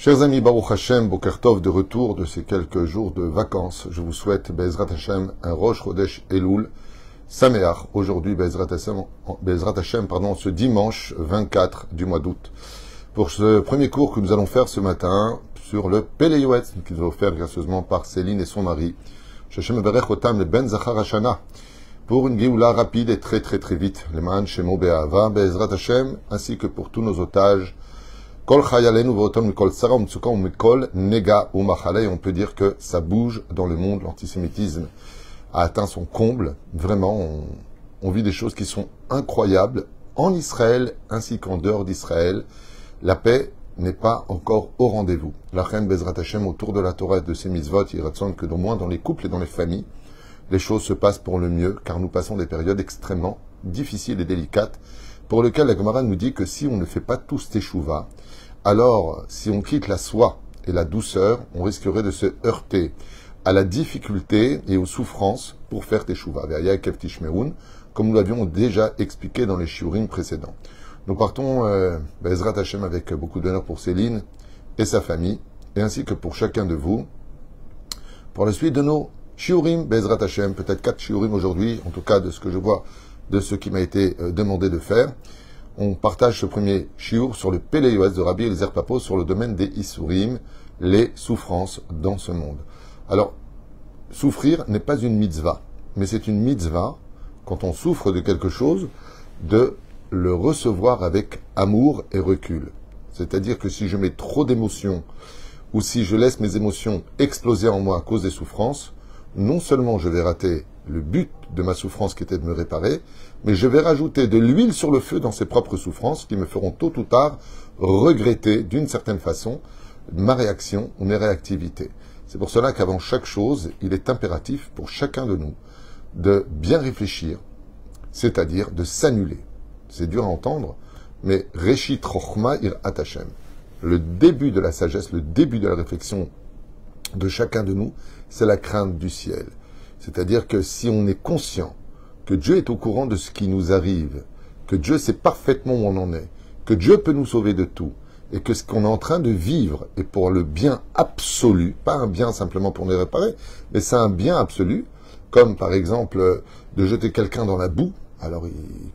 Chers amis, Baruch Hashem, Boker Tov, de retour de ces quelques jours de vacances. Je vous souhaite, Be'ezrat Hashem, un Rosh Chodesh Elul Sameach. Aujourd'hui, Be'ezrat Hashem, ce dimanche 24 du mois d'août. Pour ce premier cours que nous allons faire ce matin sur le Pele Yoetz, qui nous est offert gracieusement par Céline et son mari. Sheshem Berech Otam le Ben Zachar Hashana. Pour une Géoula rapide et très vite. Le Ma'an Shemo Be'ava, Be'ezrat Hashem, ainsi que pour tous nos otages. On peut dire que ça bouge dans le monde. L'antisémitisme a atteint son comble. Vraiment, on vit des choses qui sont incroyables en Israël ainsi qu'en dehors d'Israël. La paix n'est pas encore au rendez-vous. La reine Bezrat Hashem, autour de la Torah et de ses mitzvot, il raconte que au moins dans les couples et dans les familles, les choses se passent pour le mieux, car nous passons des périodes extrêmement difficiles et délicates, pour lesquelles la Gemara nous dit que si on ne fait pas tous teshuva, alors, si on quitte la soie et la douceur, on risquerait de se heurter à la difficulté et aux souffrances pour faire teshuva. Comme nous l'avions déjà expliqué dans les shiurim précédents. Nous partons, Be'ezrat Hashem, avec beaucoup d'honneur pour Céline et sa famille, et ainsi que pour chacun de vous, pour la suite de nos shiurim, Be'ezrat Hashem, peut-être 4 shiurim aujourd'hui, en tout cas de ce que je vois, de ce qui m'a été demandé de faire. On partage ce premier shiur sur le Pele Yoetz de Rabbi Eliezer Papo sur le domaine des Isurim, les souffrances dans ce monde. Alors, souffrir n'est pas une mitzvah, mais c'est une mitzvah, quand on souffre de quelque chose, de le recevoir avec amour et recul. C'est-à-dire que si je mets trop d'émotions, ou si je laisse mes émotions exploser en moi à cause des souffrances, non seulement je vais rater le but de ma souffrance qui était de me réparer, mais je vais rajouter de l'huile sur le feu dans ces propres souffrances qui me feront tôt ou tard regretter d'une certaine façon ma réaction ou mes réactivités. C'est pour cela qu'avant chaque chose, il est impératif pour chacun de nous de bien réfléchir, c'est-à-dire de s'annuler. C'est dur à entendre, mais Reshit Chochma Irat Hashem. Le début de la sagesse, le début de la réflexion de chacun de nous, c'est la crainte du ciel. C'est-à-dire que si on est conscient que Dieu est au courant de ce qui nous arrive, que Dieu sait parfaitement où on en est, que Dieu peut nous sauver de tout, et que ce qu'on est en train de vivre est pour le bien absolu, pas un bien simplement pour nous réparer, mais c'est un bien absolu, comme par exemple de jeter quelqu'un dans la boue, alors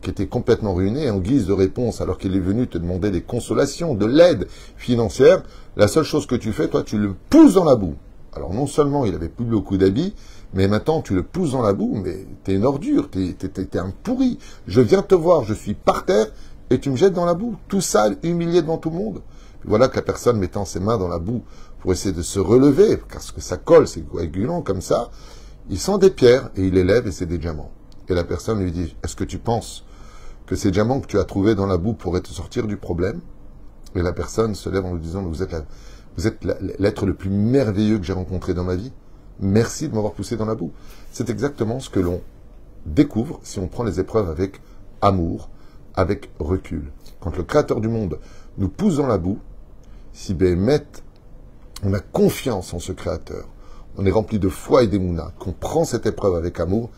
qui était complètement ruiné, en guise de réponse, alors qu'il est venu te demander des consolations, de l'aide financière, la seule chose que tu fais, toi, tu le pousses dans la boue. Alors non seulement il avait plus beaucoup d'habits, mais maintenant tu le pousses dans la boue, mais t'es une ordure, t'es un pourri. Je viens te voir, je suis par terre, et tu me jettes dans la boue, tout sale, humilié devant tout le monde. Puis voilà que la personne mettant ses mains dans la boue pour essayer de se relever, parce que ça colle, c'est coagulant comme ça, il sent des pierres et il les lève et c'est des diamants. Et la personne lui dit, est-ce que tu penses que ces diamants que tu as trouvés dans la boue pourraient te sortir du problème? Et la personne se lève en lui disant, vous êtes l'être le plus merveilleux que j'ai rencontré dans ma vie. Merci de m'avoir poussé dans la boue. C'est exactement ce que l'on découvre si on prend les épreuves avec amour, avec recul. Quand le Créateur du monde nous pousse dans la boue, si Béhémet, on a confiance en ce Créateur, on est rempli de foi et d'émouna, qu'on prend cette épreuve avec amour,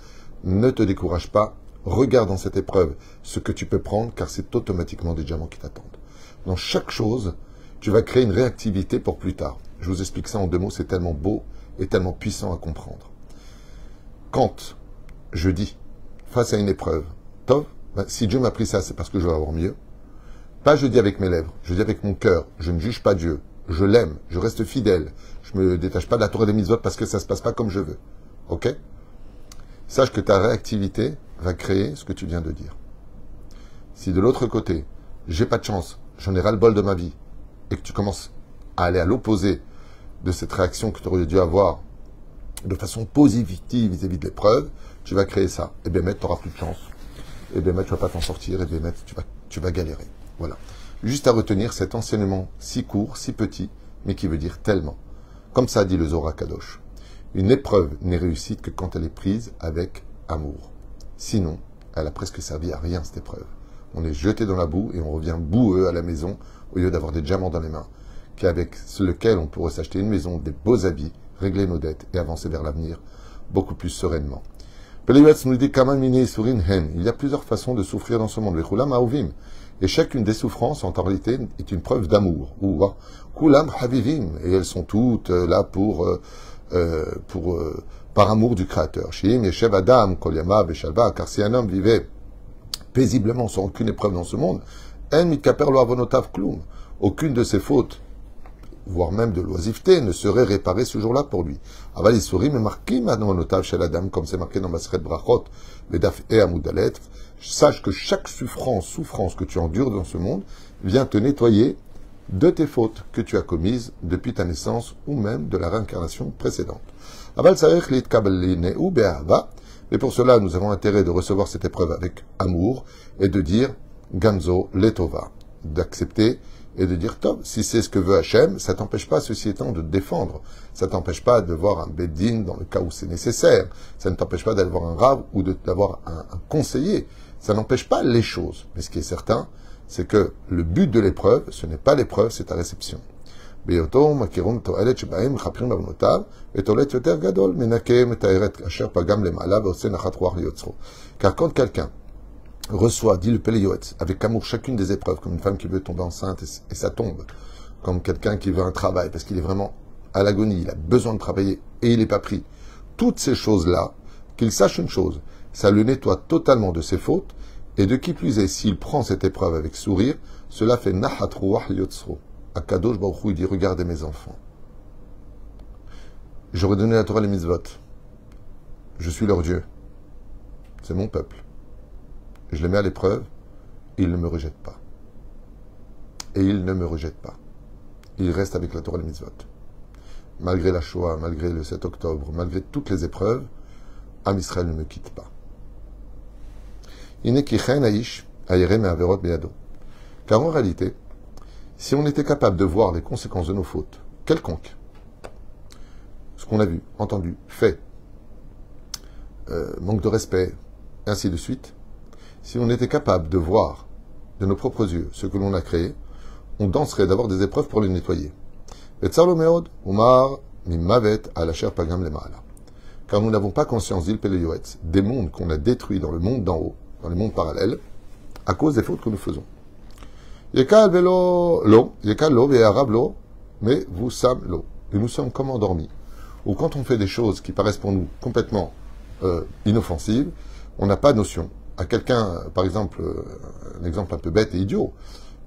ne te décourage pas, regarde dans cette épreuve ce que tu peux prendre, car c'est automatiquement des diamants qui t'attendent. Dans chaque chose, tu vas créer une réactivité pour plus tard. Je vous explique ça en 2 mots, c'est tellement beau et tellement puissant à comprendre. Quand je dis, face à une épreuve, Tov, si Dieu m'a pris ça, c'est parce que je vais avoir mieux. Pas je dis avec mes lèvres, je dis avec mon cœur, je ne juge pas Dieu, je l'aime, je reste fidèle, je ne me détache pas de la Torah des mitzvot parce que ça ne se passe pas comme je veux. Ok? Sache que ta réactivité va créer ce que tu viens de dire. Si de l'autre côté, j'ai pas de chance, j'en ai ras-le-bol de ma vie, et que tu commences à aller à l'opposé de cette réaction que tu aurais dû avoir de façon positive vis-à-vis de l'épreuve, tu vas créer ça. Et bien, tu n'auras plus de chance. Et bien, tu vas pas t'en sortir. Et bien, tu vas galérer. Voilà. Juste à retenir cet enseignement si court, si petit, mais qui veut dire tellement. Comme ça dit le Zohar Kadosh. Une épreuve n'est réussite que quand elle est prise avec amour. Sinon, elle a presque servi à rien, cette épreuve. On est jeté dans la boue et on revient boueux à la maison au lieu d'avoir des diamants dans les mains, qu'avec lequel on pourrait s'acheter une maison, des beaux habits, régler nos dettes et avancer vers l'avenir beaucoup plus sereinement. Pele Yoetz nous dit, il y a plusieurs façons de souffrir dans ce monde. Et chacune des souffrances, en réalité, est une preuve d'amour. Kulam Havivim, et elles sont toutes là par amour du Créateur. Shim Yeshev Adam, Kol Yama Beshalva, car si un homme vivait paisiblement sans aucune épreuve dans ce monde, En Mitkaper Lo Avonotav Klum, aucune de ses fautes, voire même de l'oisiveté, ne serait réparée ce jour-là pour lui. Aval Isurim est marqué maintenant Avonotav Shel Adam, comme c'est marqué dans Maseret Brachot, Vedaf et Amoudalet. Sache que chaque souffrance que tu endures dans ce monde vient te nettoyer de tes fautes que tu as commises depuis ta naissance ou même de la réincarnation précédente. Mais pour cela, nous avons intérêt de recevoir cette épreuve avec amour et de dire Gamzo Letova, d'accepter et de dire Tov, si c'est ce que veut Hachem, ça t'empêche pas, ceci étant, de te défendre. Ça t'empêche pas de voir un beddin dans le cas où c'est nécessaire. Ça ne t'empêche pas d'aller voir un rave ou d'avoir un conseiller. Ça n'empêche pas les choses. Mais ce qui est certain, c'est que le but de l'épreuve, ce n'est pas l'épreuve, c'est ta réception. Car quand quelqu'un reçoit, dit le Péléoët, avec amour chacune des épreuves, comme une femme qui veut tomber enceinte et ça tombe, comme quelqu'un qui veut un travail, parce qu'il est vraiment à l'agonie, il a besoin de travailler et il n'est pas pris. Toutes ces choses-là, qu'il sache une chose, ça le nettoie totalement de ses fautes, et de qui plus est, s'il prend cette épreuve avec sourire, cela fait Nahat Ruach Yotzro. Akadosh Baruch Hu, il dit, regardez mes enfants. J'aurais donné la Torah les mitzvot. Je suis leur Dieu. C'est mon peuple. Je les mets à l'épreuve, ils ne me rejettent pas. Et ils ne me rejettent pas. Ils restent avec la Torah les mitzvot. Malgré la Shoah, malgré le 7 octobre, malgré toutes les épreuves, Am Israël ne me quitte pas. Car en réalité, si on était capable de voir les conséquences de nos fautes, quelconques, ce qu'on a vu, entendu, fait, manque de respect, et ainsi de suite, si on était capable de voir de nos propres yeux ce que l'on a créé, on danserait d'avoir des épreuves pour les nettoyer. Car nous n'avons pas conscience, dit le Péléoët, des mondes qu'on a détruits dans le monde d'en haut, dans les mondes parallèles, à cause des fautes que nous faisons. Yekal velo lo, yekal lo, ve'arab lo, mais vous sam lo. Et nous sommes comme endormis. Ou quand on fait des choses qui paraissent pour nous complètement inoffensives, on n'a pas notion. À quelqu'un, par exemple, un exemple un peu bête et idiot,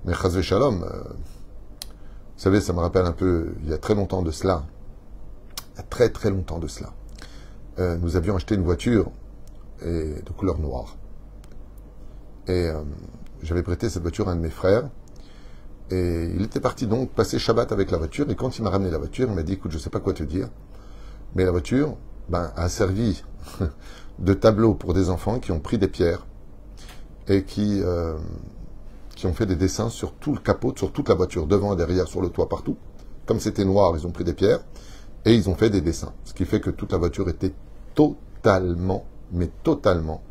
mais chazve shalom, vous savez, ça me rappelle un peu, il y a très longtemps de cela, très longtemps de cela, nous avions acheté une voiture de couleur noire. Et j'avais prêté cette voiture à un de mes frères. Et il était parti donc passer Shabbat avec la voiture. Et quand il m'a ramené la voiture, il m'a dit, écoute, je ne sais pas quoi te dire, mais la voiture a servi de tableau pour des enfants qui ont pris des pierres et qui ont fait des dessins sur tout le capot, sur toute la voiture, devant et derrière, sur le toit, partout. Comme c'était noir, ils ont pris des pierres et ils ont fait des dessins. Ce qui fait que toute la voiture était totalement, mais totalement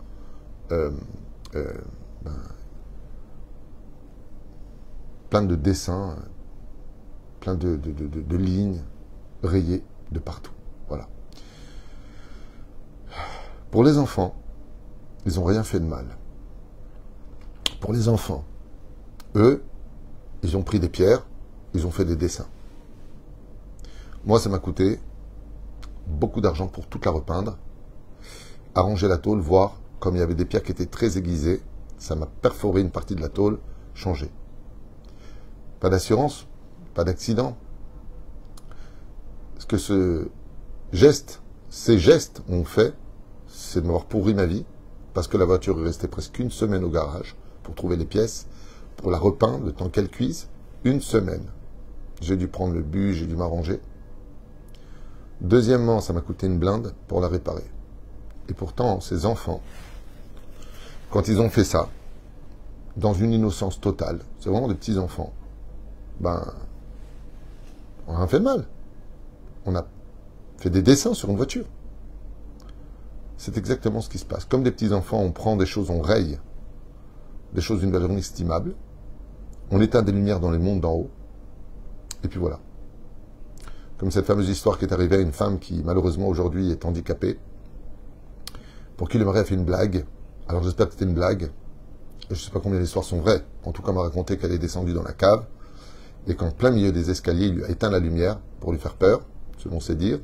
plein de dessins, plein de lignes rayées de partout. Voilà. Pour les enfants, ils n'ont rien fait de mal. Pour les enfants, eux, ils ont pris des pierres, ils ont fait des dessins. Moi, ça m'a coûté beaucoup d'argent pour toute la repeindre, arranger la tôle, voir comme il y avait des pierres qui étaient très aiguisées, ça m'a perforé une partie de la tôle, changé. Pas d'assurance, pas d'accident. Ce que ces gestes ont fait, c'est de m'avoir pourri ma vie, parce que la voiture est restée presque une semaine au garage pour trouver les pièces, pour la repeindre, le temps qu'elle cuise, une semaine. J'ai dû prendre le bus, j'ai dû m'arranger. Deuxièmement, ça m'a coûté une blinde pour la réparer. Et pourtant, ces enfants, quand ils ont fait ça, dans une innocence totale, c'est vraiment des petits enfants, on a rien fait de mal. On a fait des dessins sur une voiture. C'est exactement ce qui se passe. Comme des petits enfants, on prend des choses, on raye des choses d'une valeur inestimable, on éteint des lumières dans les mondes d'en haut, et puis voilà. Comme cette fameuse histoire qui est arrivée à une femme qui, malheureusement, aujourd'hui est handicapée, pour qui le mari a fait une blague. Alors j'espère que c'était une blague. je ne sais pas combien d'histoires sont vraies, en tout cas, on m'a raconté qu'elle est descendue dans la cave, et qu'en plein milieu des escaliers, il lui a éteint la lumière pour lui faire peur, selon ses dires,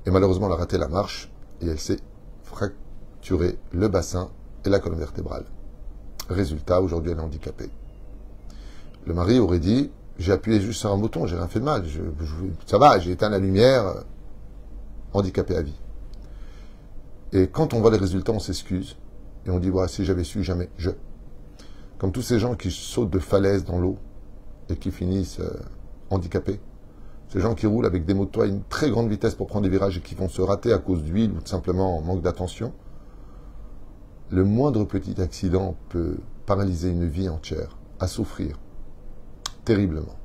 et malheureusement, elle a raté la marche, et elle s'est fracturé le bassin et la colonne vertébrale. Résultat, aujourd'hui, elle est handicapée. Le mari aurait dit, j'ai appuyé juste sur un bouton, j'ai rien fait de mal, ça va, j'ai éteint la lumière, handicapé à vie. Et quand on voit les résultats, on s'excuse, et on dit, voilà, si j'avais su, jamais, Comme tous ces gens qui sautent de falaises dans l'eau, et qui finissent handicapés, ces gens qui roulent avec des motos à une très grande vitesse pour prendre des virages et qui vont se rater à cause d'huile ou tout simplement en manque d'attention, le moindre petit accident peut paralyser une vie entière, à souffrir terriblement.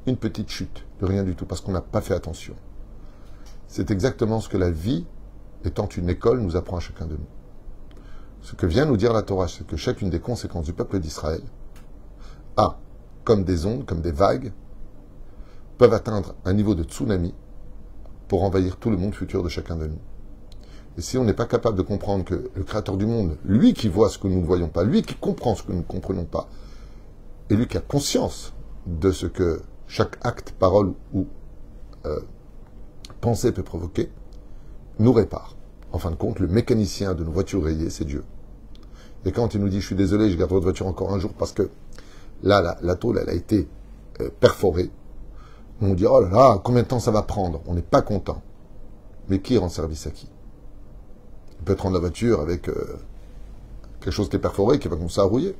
Une petite chute, de rien du tout, parce qu'on n'a pas fait attention. C'est exactement ce que la vie, étant une école, nous apprend à chacun de nous. Ce que vient nous dire la Torah, c'est que chacune des conséquences du peuple d'Israël a, comme des ondes, comme des vagues, peuvent atteindre un niveau de tsunami pour envahir tout le monde futur de chacun de nous. Et si on n'est pas capable de comprendre que le Créateur du monde, lui qui voit ce que nous ne voyons pas, lui qui comprend ce que nous ne comprenons pas, et lui qui a conscience de ce que chaque acte, parole ou pensée peut provoquer, nous répare. En fin de compte, le mécanicien de nos voitures rayées, c'est Dieu. Et quand il nous dit, je suis désolé, je garde votre voiture encore un jour parce que là, la tôle, elle a été perforée, on dit, oh là là, combien de temps ça va prendre? On n'est pas content. Mais qui rend service à qui? Il peut rendre la voiture avec quelque chose qui est perforé, qui va commencer à rouiller.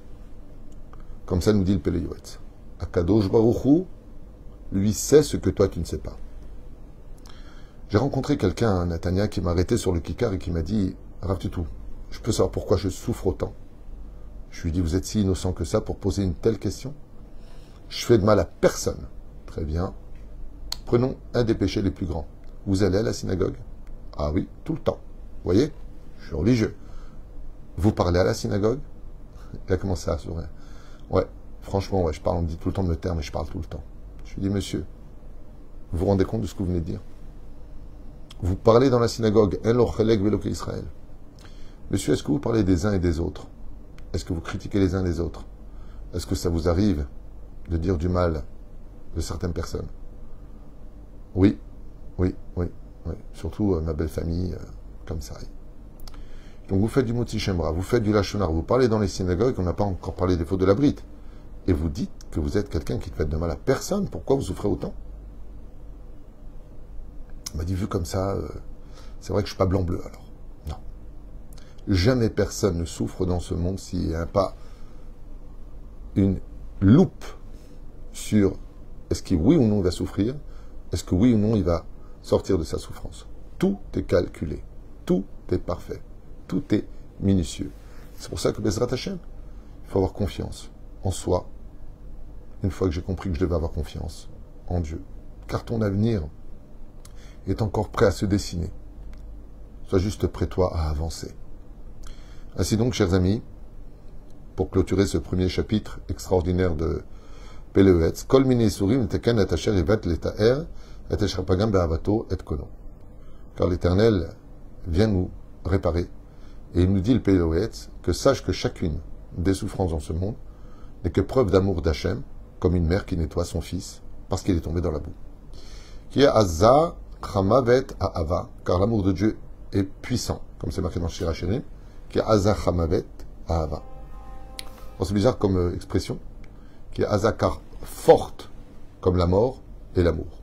Comme ça nous dit le Pélé Yoetz. Akadosh Baruch Hu, lui sait ce que toi tu ne sais pas. J'ai rencontré quelqu'un, un Natania, qui m'a arrêté sur le Kikar et qui m'a dit, Rav Tutu, je peux savoir pourquoi je souffre autant. Je lui ai dit, vous êtes si innocent que ça pour poser une telle question? Je fais de mal à personne. Très bien. Prenons un des péchés les plus grands. Vous allez à la synagogue? Ah oui, tout le temps. Vous voyez? Je suis religieux. Vous parlez à la synagogue? Il a commencé à sourire. Ouais, franchement, ouais, je parle, on me dit tout le temps de me taire, mais je parle tout le temps. Je lui dis, monsieur, vous vous rendez compte de ce que vous venez de dire? Vous parlez dans la synagogue, Israël. Monsieur, est-ce que vous parlez des uns et des autres? Est-ce que vous critiquez les uns les autres? Est-ce que ça vous arrive de dire du mal de certaines personnes? Oui. Surtout ma belle famille, comme ça. Donc vous faites du Motzi Shemra, vous faites du Lachonara, vous parlez dans les synagogues, on n'a pas encore parlé des fautes de la brite. Et vous dites que vous êtes quelqu'un qui ne fait de mal à personne. Pourquoi vous souffrez autant? On m'a dit, vu comme ça, c'est vrai que je ne suis pas blanc-bleu alors. Non. Jamais personne ne souffre dans ce monde s'il n'y a pas une loupe sur est-ce qu'il oui ou non il va souffrir, est-ce que oui ou non il va sortir de sa souffrance. Tout est calculé, tout est parfait, tout est minutieux. C'est pour ça que Bezrat Hashem, il faut avoir confiance en soi. Une fois que j'ai compris que je devais avoir confiance en Dieu, car ton avenir est encore prêt à se dessiner. Sois juste prêt, toi, à avancer. Ainsi donc, chers amis, pour clôturer ce premier chapitre extraordinaire de Péleuetz, Kol mini surim teken et asher ivet letaer et eshrapagam be'avato et kono. Car l'Éternel vient nous réparer. Et il nous dit, le Péleuetz, que sache que chacune des souffrances dans ce monde n'est que preuve d'amour d'Hachem, comme une mère qui nettoie son fils, parce qu'il est tombé dans la boue. Qui est Azza Chamavet Ahava, car l'amour de Dieu est puissant, comme c'est marqué dans Shir HaShirim, qui est Azza Chamavet Ahava. Bon, c'est bizarre comme expression, qui est Azza car forte, comme la mort et l'amour.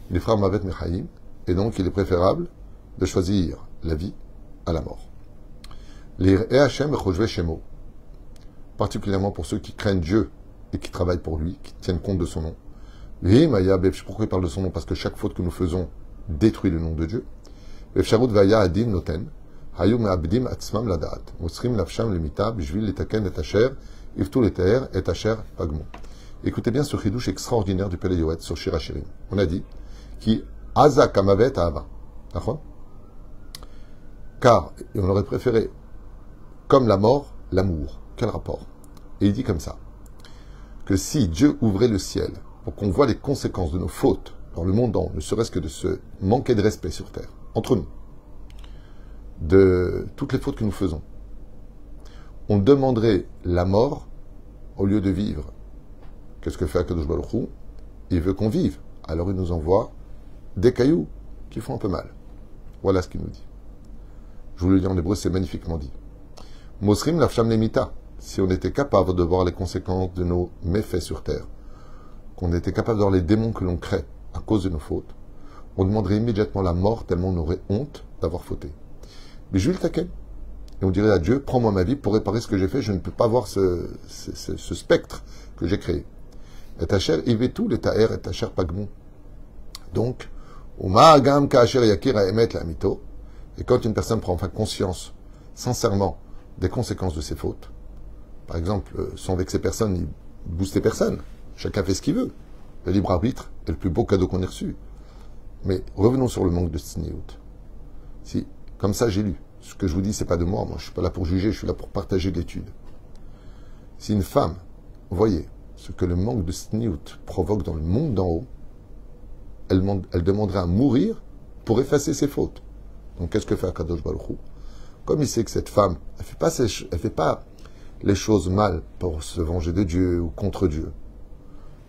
Les frères Mavet Mechaim, et donc il est préférable de choisir la vie à la mort. Les Hashem Chojve Shemo, particulièrement pour ceux qui craignent Dieu et qui travaillent pour lui, qui tiennent compte de son nom. Pourquoi il parle de son nom? Parce que chaque faute que nous faisons détruit le nom de Dieu. Écoutez bien ce chidouche extraordinaire du Pélé Yoetz sur Shir HaShirim. On a dit qui Aza Kamavet Ahava. Car, et on aurait préféré, comme la mort, l'amour. Quel rapport? Et il dit comme ça, que si Dieu ouvrait le ciel pour qu'on voit les conséquences de nos fautes dans le monde, ne serait-ce que de se manquer de respect sur terre, entre nous, de toutes les fautes que nous faisons, on demanderait la mort au lieu de vivre. Qu'est-ce que fait Akadosh Baruch Hu? Il veut qu'on vive. Alors il nous envoie des cailloux qui font un peu mal. Voilà ce qu'il nous dit. Je vous le dis en hébreu, c'est magnifiquement dit. Mosrim lafsham lemita. Si on était capable de voir les conséquences de nos méfaits sur terre, qu'on était capable de voir les démons que l'on crée à cause de nos fautes, on demanderait immédiatement la mort tellement on aurait honte d'avoir fauté. Mais Jules Taken. Et on dirait à Dieu, prends-moi ma vie pour réparer ce que j'ai fait, je ne peux pas voir ce spectre que j'ai créé. Et ta chair, il veut tout, les taer et ta chair pagmon. Donc, et quand une personne prend enfin conscience, sincèrement, des conséquences de ses fautes, par exemple, sans vexer personne, ni booster personne, chacun fait ce qu'il veut. Le libre arbitre est le plus beau cadeau qu'on ait reçu. Mais revenons sur le manque de tsniout. Si, comme ça j'ai lu, ce que je vous dis, c'est pas de moi, je ne suis pas là pour juger, je suis là pour partager l'étude. Si une femme voyait ce que le manque de tsniout provoque dans le monde d'en haut, elle demanderait à mourir pour effacer ses fautes. Donc qu'est-ce que fait Akadosh Baruch Hu? Comme il sait que cette femme, elle fait pas les choses mal pour se venger de Dieu ou contre Dieu.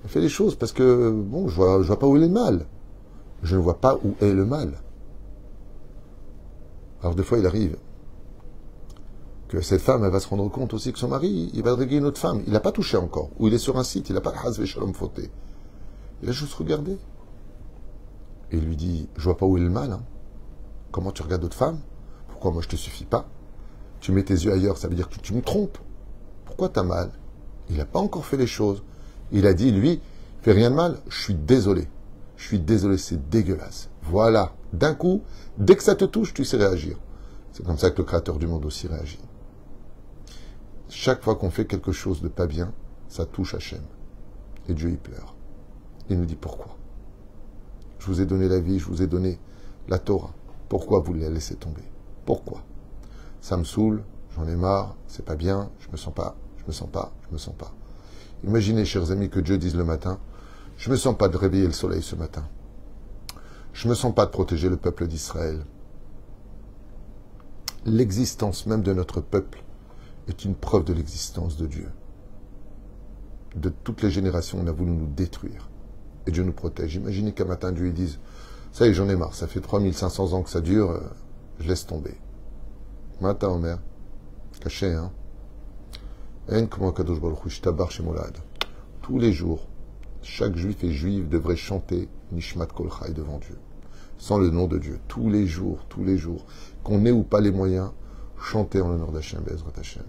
Elle fait les choses parce que, bon, je vois pas où est le mal. Je ne vois pas où est le mal. Alors des fois, il arrive que cette femme, elle va se rendre compte aussi que son mari, il va draguer une autre femme. Il n'a pas touché encore. Ou il est sur un site, il n'a pas le Hazve Shalom fauté. Il a juste regardé. Et il lui dit, je vois pas où est le mal. Hein. Comment tu regardes d'autres femmes? Pourquoi moi je te suffis pas? Tu mets tes yeux ailleurs, ça veut dire que tu me trompes. Pourquoi tu as mal? Il n'a pas encore fait les choses. Il a dit, lui, fais rien de mal, je suis désolé. Je suis désolé, c'est dégueulasse. Voilà. D'un coup, dès que ça te touche, tu sais réagir. C'est comme ça que le Créateur du monde aussi réagit. Chaque fois qu'on fait quelque chose de pas bien, ça touche Hachem. Et Dieu, il pleure. Il nous dit pourquoi. Je vous ai donné la vie, je vous ai donné la Torah. Pourquoi vous la laissez tomber? Pourquoi? Ça me saoule, j'en ai marre, c'est pas bien, je me sens pas. Imaginez, chers amis, que Dieu dise le matin, je me sens pas de réveiller le soleil ce matin. Je me sens pas de protéger le peuple d'Israël. L'existence même de notre peuple est une preuve de l'existence de Dieu. De toutes les générations, on a voulu nous détruire. Et Dieu nous protège. Imaginez qu'un matin, Dieu lui dise, ça y est, j'en ai marre, ça fait 3500 ans que ça dure, je laisse tomber. Matin, Omer, caché, hein. Tous les jours, chaque juif et juive devrait chanter Nishmat Kol Chai devant Dieu, sans le nom de Dieu. Tous les jours, qu'on ait ou pas les moyens, chanter en l'honneur d'Hachem, Bezrat Hachem.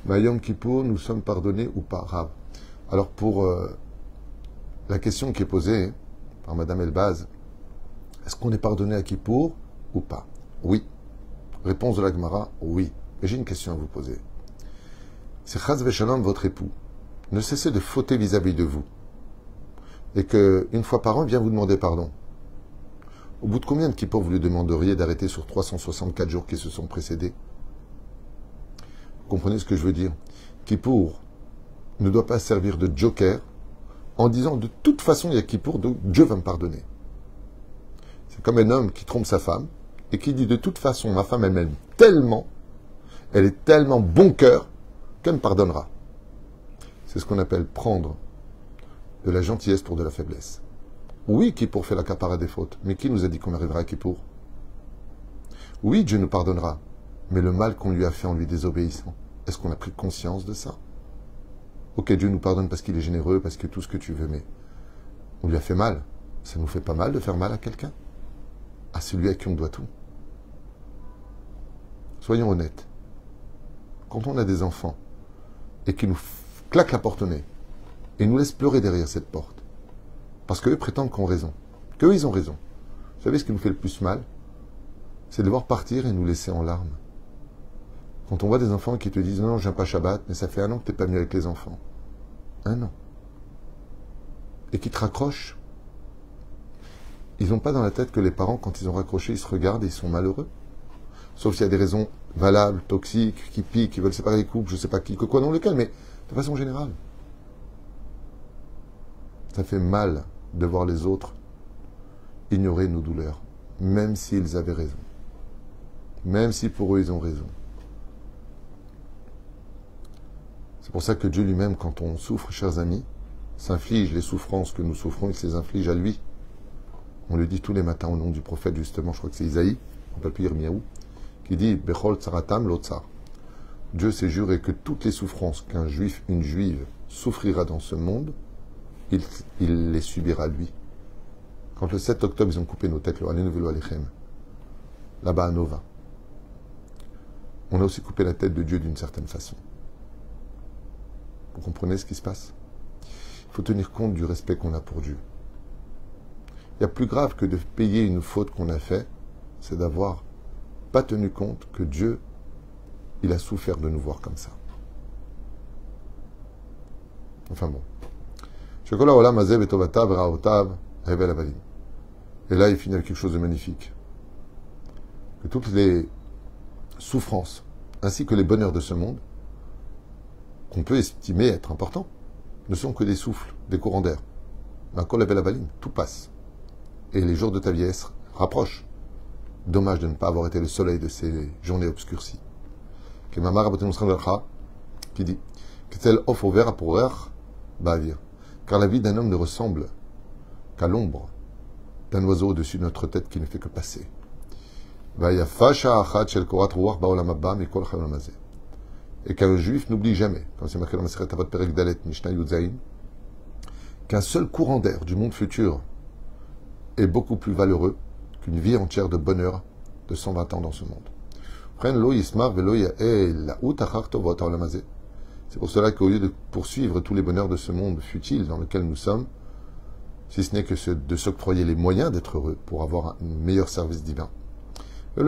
Mais Yom Kippour, nous sommes pardonnés ou pas, Rav? Alors pour la question qui est posée par Madame Elbaz, est-ce qu'on est pardonné à Kippour ou pas? Oui. Réponse de la Gemara, oui. Mais j'ai une question à vous poser. Si Chaz Veshalom, votre époux, ne cessez de fauter vis-à-vis de vous, et qu'une fois par an, il vient vous demander pardon, au bout de combien de Kippour vous lui demanderiez d'arrêter sur 364 jours qui se sont précédés? Vous comprenez ce que je veux dire? Kippour ne doit pas servir de joker en disant de toute façon il y a Kippour, donc Dieu va me pardonner. C'est comme un homme qui trompe sa femme et qui dit de toute façon ma femme elle m'aime tellement, elle est tellement bon cœur qu'elle me pardonnera. C'est ce qu'on appelle prendre de la gentillesse pour de la faiblesse. Oui, Kippour fait la capara des fautes, mais qui nous a dit qu'on arrivera à Kippour? Oui, Dieu nous pardonnera, mais le mal qu'on lui a fait en lui désobéissant, est-ce qu'on a pris conscience de ça? Ok, Dieu nous pardonne parce qu'il est généreux, parce que tout ce que tu veux, mais on lui a fait mal. Ça nous fait pas mal de faire mal à quelqu'un? À celui à qui on doit tout. Soyons honnêtes. Quand on a des enfants et qu'ils nous claquent la porte au nez et nous laissent pleurer derrière cette porte, parce qu'eux prétendent qu'ils ont raison, qu'eux ils ont raison. Vous savez ce qui nous fait le plus mal? C'est de voir partir et nous laisser en larmes. Quand on voit des enfants qui te disent non, j'aime pas Shabbat, mais ça fait 1 an que t'es pas mieux avec les enfants. 1 an. Et qui te raccrochent. Ils n'ont pas dans la tête que les parents, quand ils ont raccroché, ils se regardent et ils sont malheureux. Sauf s'il y a des raisons valables, toxiques, qui piquent, qui veulent séparer les couples, je sais pas qui, que quoi, non lequel, mais de façon générale. Ça fait mal de voir les autres ignorer nos douleurs, même s'ils avaient raison. Même si pour eux ils ont raison. C'est pour ça que Dieu lui-même, quand on souffre, chers amis, s'inflige les souffrances que nous souffrons, il se les inflige à lui. On le dit tous les matins au nom du prophète, justement, je crois que c'est Isaïe, on peut plus dire Miaou, qui dit Bechol tsaratam lotsar. Dieu s'est juré que toutes les souffrances qu'un juif, une juive, souffrira dans ce monde, il les subira lui. Quand le 7 octobre, ils ont coupé nos têtes, le Alenu Velo Alechem, là-bas à Nova, on a aussi coupé la tête de Dieu d'une certaine façon. Vous comprenez ce qui se passe? Il faut tenir compte du respect qu'on a pour Dieu. Il y a plus grave que de payer une faute qu'on a faite, c'est d'avoir pas tenu compte que Dieu, il a souffert de nous voir comme ça. Enfin bon. Et là, il finit avec quelque chose de magnifique. Que toutes les souffrances, ainsi que les bonheurs de ce monde, qu'on peut estimer être importants, ne sont que des souffles, des courants d'air. Tout passe. Et les jours de ta vieillesse rapprochent. Dommage de ne pas avoir été le soleil de ces journées obscurcies. Qui dit car la vie d'un homme ne ressemble qu'à l'ombre d'un oiseau au-dessus de notre tête qui ne fait que passer. Et qu'un juif n'oublie jamais, comme c'est marqué dans Masechet Avot Perek Dalet Mishnah Yud Zayin, qu'un seul courant d'air du monde futur est beaucoup plus valeureux qu'une vie entière de bonheur de 120 ans dans ce monde. C'est pour cela qu'au lieu de poursuivre tous les bonheurs de ce monde futile dans lequel nous sommes, si ce n'est que de s'octroyer les moyens d'être heureux pour avoir un meilleur service divin. Et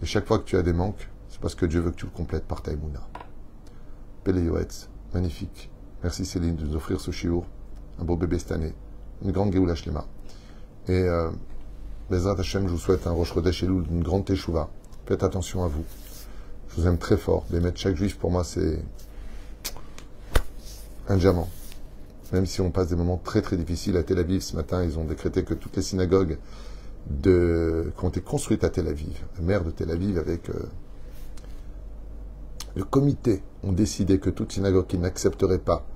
chaque fois que tu as des manques, c'est parce que Dieu veut que tu le complètes par ta émouna. Pele Yoetz, magnifique. Merci Céline de nous offrir ce shiur, un beau bébé cette année, une grande Géoula Shlema. Et Bezrat Hashem, je vous souhaite un Rosh Chodesh Elul, une grande Teshuvah. Faites attention à vous. Je vous aime très fort. D'émettre chaque juif, pour moi, c'est un diamant. Même si on passe des moments très très difficiles à Tel Aviv, ce matin, ils ont décrété que toutes les synagogues qui ont été construites à Tel Aviv, la maire de Tel Aviv avec le comité ont décidé que toute synagogue qui n'accepterait pas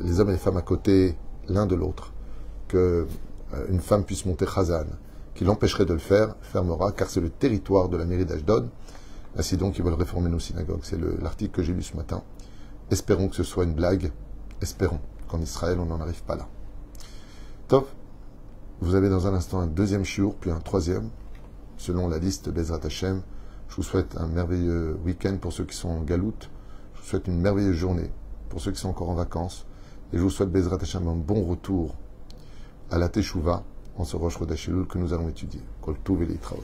les hommes et les femmes à côté l'un de l'autre, que une femme puisse monter Chazan, qui l'empêcherait de le faire, fermera, car c'est le territoire de la mairie d'Ashdod. Ainsi donc, ils veulent réformer nos synagogues. C'est l'article que j'ai lu ce matin. Espérons que ce soit une blague. Espérons qu'en Israël, on n'en arrive pas là. Top. Vous avez dans un instant un deuxième shiur, puis un troisième, selon la liste Bezrat Hashem. Je vous souhaite un merveilleux week-end pour ceux qui sont en galoute. Je vous souhaite une merveilleuse journée pour ceux qui sont encore en vacances. Et je vous souhaite Bezrat Hashem un bon retour à la Teshuvah en ce Rosh Chodesh Elul que nous allons étudier. Kol Tov et Litraot.